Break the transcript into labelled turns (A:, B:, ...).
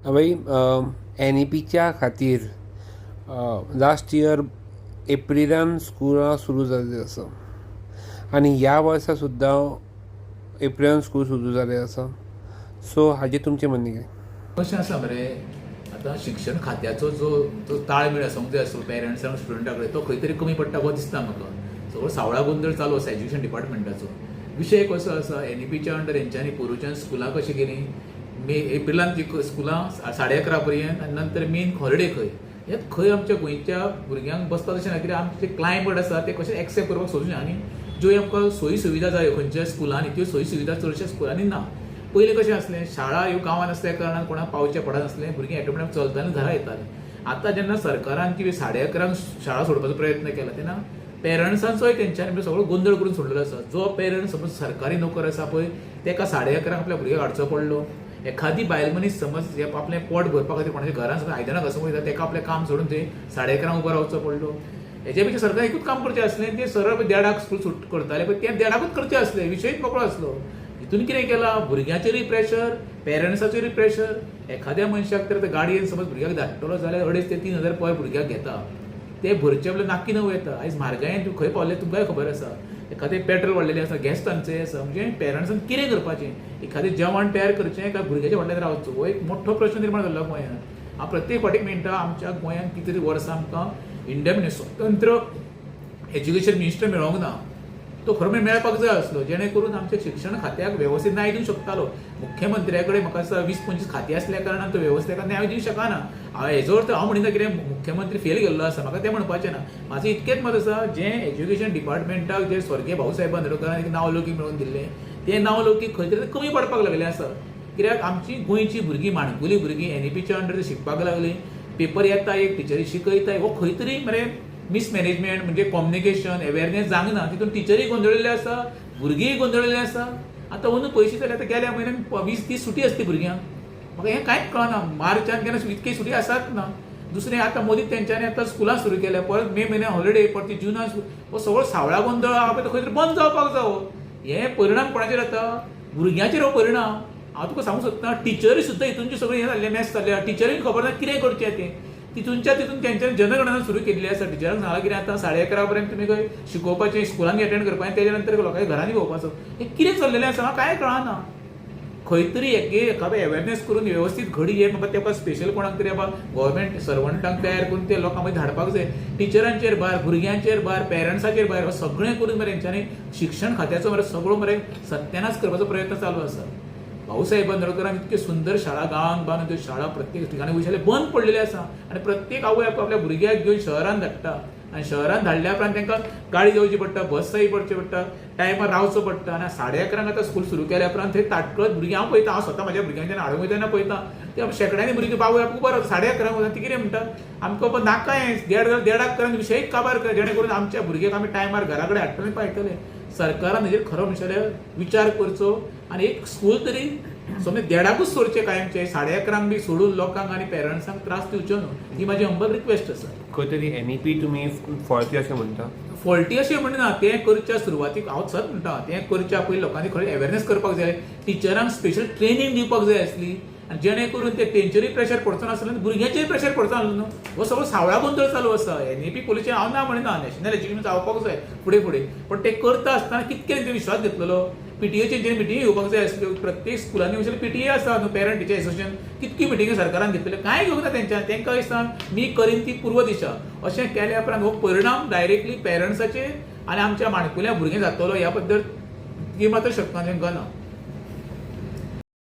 A: भाई NEPच्या खातीर last year एप्रिलान स्कुलां सुरू जाल्लीं आसा आनी ह्या वर्सा सुद्दां एप्रिलान स्कूल सुरू जालें आसा. सो हाजेर तुमचें म्हणणें कितें?
B: कशें आसा मरे, आतां शिक्षण खात्याचो जो ताळमेळ आसूंक जाय आसलो पेरंट्स आनी स्टुडंटा कडेन तो खंय तरी कमी पडटा गो दिसता म्हाका. सगळो सावळा गोंदळ चालू आसा एज्युकेशन डिपार्टमेंटाचो. विशय कसो आसा, NEPच्या अंडर हेंच्यांनी पोरूच्यान स्कुलां कशीं केलीं, एप्रिलान ती स्कुलां 11:30 पर्यंत आनी नंतर मेन हॉलिडे खंय खंय आमच्या गोंयच्या भुरग्यांक बसता तशें ना. कित्याक आमचे क्लायमेट आसा ते कशें एक्सेप्ट करपाक सोदूना आनी ज्यो आमकां सोयी सुविधा जाय खंयच्या स्कुलांनी त्यो सोयी सुविधा चडशा स्कुलांनी ना. पयलीं कशें आसलें, शाळा ह्यो गांवांत आसल्या कारणान कोणाक पावचें पडनासलें, भुरगीं ऑटोमॅटीक चलताना घरा येतालीं. आतां जेन्ना सरकारान ती 11:30 शाळा सोडपाचो प्रयत्न केला तेन्ना पेरंट्सांचोय तेंच्यांनी सगळो गोंदळ करून सोडलेलो आसा. जो पेरंट्स समज सरकारी नोकर आसा पळय तेका 11:30 आपल्या भुरग्याक हाडचो पडलो. एखादी बायल मनीस समज आपलें पोट भरपा खातीर कोणाच्या घरान समज आयदनां घासूंक वयता तेका आपलें काम सोडून थंय 11:30 उबो रावचो पडलो. हेच्या पेक्षा सरकार एकूच काम करचें आसलें, तें सरळ 1:30 स्कूल सुट करताले पळय तें 1:30च करचें आसलें. विशयच मोकळो आसलो. हितून कितें केलां, भुरग्यांचेरूय प्रेशर, पेरंट्साचेरूय प्रेशर. एखाद्या मनशाक तर गाडयेन समज भुरग्याक धाडटलो जाल्यार 2,500 ते 3,000 पयर भुरग्याक घेता. ते भरचे आपले नाक्की नवो येता. आयज म्हारगायेन तूं खंय पावले तुमकांय खबर आसा. एखादें पेट्रोल वाडलेलें आसा, गॅस टंचाई आसा. म्हणजे पेरंट्सान कितें करपाचें, एखादें जेवण तयार करचें काय भुरग्याच्या फाटल्यान रावचो, हो एक मोठो प्रश्न निर्माण जाल्लो गोंयांत. हांव प्रत्येक फावटीक म्हणटा, आमच्या गोंयांत कितें तरी वर्सां आमकां इंडिया स्वतंत्र एज्युकेशन मिनिस्टर मेळोंक ना. तो खरो मेळपाक जाय आसलो, जेणे करून आमच्या शिक्षण खात्याक वेवस्थीत न्याय दिवंक शकतालो. मुख्यमंत्र्या कडेन म्हाका दिसता 20-25 खातीं आसल्या कारणान तो वेवस्थेक न्याय दिवंक शकना. हेजो अर्थ हांव म्हणिना कितें मुख्यमंत्री फेल गेल्लो आसा, म्हाका तें म्हणपाचें ना. म्हाजें इतकेंच मत आसा, जें एज्युकेशन डिपार्टमेंटाक जे स्वर्गीय भाऊसाहेब बांदोडकरान एक नांवलौकीक मेळोवन दिल्लें, तें नांवलौकीक खंय तरी कमी पडपाक लागलें आसा. कित्याक आमची गोंयची भुरगीं, माणकुली भुरगीं NEPच्या अंडर शिकपाक लागलीं. पेपर येता, एक टिचरी शिकयताय, हो खंय तरी मरे मिसमॅनेजमेंट म्हणजे कम्युनिकेशन अवेअरनेस जावंक ना. तितून टिचरीय गोंधळिल्ले आसा, भुरगींय गोंधळिल्ले आसा. आतां अंदू पयशे जाले, आतां गेल्या म्हयन्यान 20-30 सुटी आसली भुरग्यांक. म्हाका हें कांयच कळना. मार्चान केन्ना इतके सुटी आसात ना. दुसरें आतां मोदी तेंच्यांनी आतां स्कुलां सुरू केल्या, परत मे म्हयन्यान हॉलिडे, परत जुनान हो सगळो सावळा गोंधळ आहा पळय तो खंय तरी बंद जावपाक जावो. हे परिणाम कोणाचेर जाता, भुरग्यांचेर हो परिणाम. हांव तुका सांगूंक सोदता, टिचरी सुद्दां हितूनची सगळी हें जाल्लें मॅस जाल्लें. टिचरीक खबर ना कितें करचें तें. तितून तेंच्यांनी जनगणना सुरू केल्ली आसा. टिचरांक सांगलां कितें आतां 11:30 पर्यंत तुमी खंय शिकोवपाचें, स्कुलांनी अटेंड करपाचें, तेच्या नंतर लोकांच्या घरांनी भोंवपाचो. हें कितें चल्लेलें आसा म्हाका कांय कळना. खंय तरी एखादो अवेअरनेस करून वेवस्थीत घडी हे म्हाका तेका स्पेशल कोणाक तरी बाबा गव्हर्मेंट सर्वंटांक तयार करून ते लोकां मदीं धाडपाक जाय. टिचरांचेर भार, भुरग्यांचेर भार, पेरंट्साचेर भार, सगळें करून मरे हेंच्यांनी शिक्षण खात्याचो मरे सगळो मरे सत्यानाश करपाचो प्रयत्न चालू आसा. भाऊसाहेब बांदोडकरान इतके सुंदर शाळा गांवांत बांदून त्यो शाळा प्रत्येक ठिकाणी वयशाले बंद पडलेले आसा. आनी प्रत्येक आवय आपल्या भुरग्याक घेवन शहरांत धाडटा. आनी शहरांत धाडल्या उपरांत तांकां गाडी घेवची पडटा, बसाय पडचे पडटा, टायमार रावचो पडटा. आनी 11:30 आतां स्कूल सुरू केल्या उपरांत थंय ताटकळत भुरगीं हांव पळयता, हांव स्वता म्हाज्या भुरग्यांच्या हाडूंक वयतना पळयता, ते शेकड्यांनी भुरगीं बाबू उबो रावता 11:30 वयता. ती कितें म्हणटा, आमकां बाबा नाका हें 1:30 पर्यंत विशयच काबार कर, जेणे करून आमच्या भुरग्याक आमी टायमार घरा कडेन हाडटले पायतले. सरकारान हेजेर खरो म्हणशाले विचार करचो आनी एक स्कूल तरी समज 1:30च सोडचे कायमचे. 11:30 बी सोडून लोकांक आनी पेरंट्सांक त्रास दिवच्यो न्हू, ही म्हाजी हंबल रिक्वेस्ट आसा.
A: खंय तरी NEP तुमी फॉल्टी अशें म्हणटा?
B: फॉल्टी अशें म्हणना, तें करच्या सुरवातीक हांव सत म्हणटा, तें करच्या पयलीं लोकांनी खरें अवेअरनेस करपाक जाय. टिचरांक स्पेशल ट्रेनिंग दिवपाक जाय आसली, आनी जेणे करून ते तेंचेरूय प्रेशर पडचो नासलें आनी भुरग्यांचेर प्रेशर पडचो नासलो न्हू. हो सगळो सावळा गोंधळ चालू आसा. NEP पॉलिसी हांव ना म्हणना, नॅशनल एज्युकेशन जावपाक जाय फुडें, पण ते करता आसतना कितकें तेंचेर विश्वास घेतलेलो. PTA मिटींग येवपाक जाय आसल्यो. प्रत्येक स्कुलांनी वयल्यार PTA आसा न्हू, पेरंट टिचर एसोसिएशन. कितकी मिटींग सरकारान घेतलेल्यो, कांय घेवंक ना तेंच्यान. तेंकां दिसता मी करीन ती पूर्व दिशा. अशें केल्या उपरांत हो परिणाम डायरेक्टली पेरंट्साचेर आनी आमच्या माणकुल्या भुरगें जातलो ह्या बद्दल ही मात्र शकना तेंकां ना.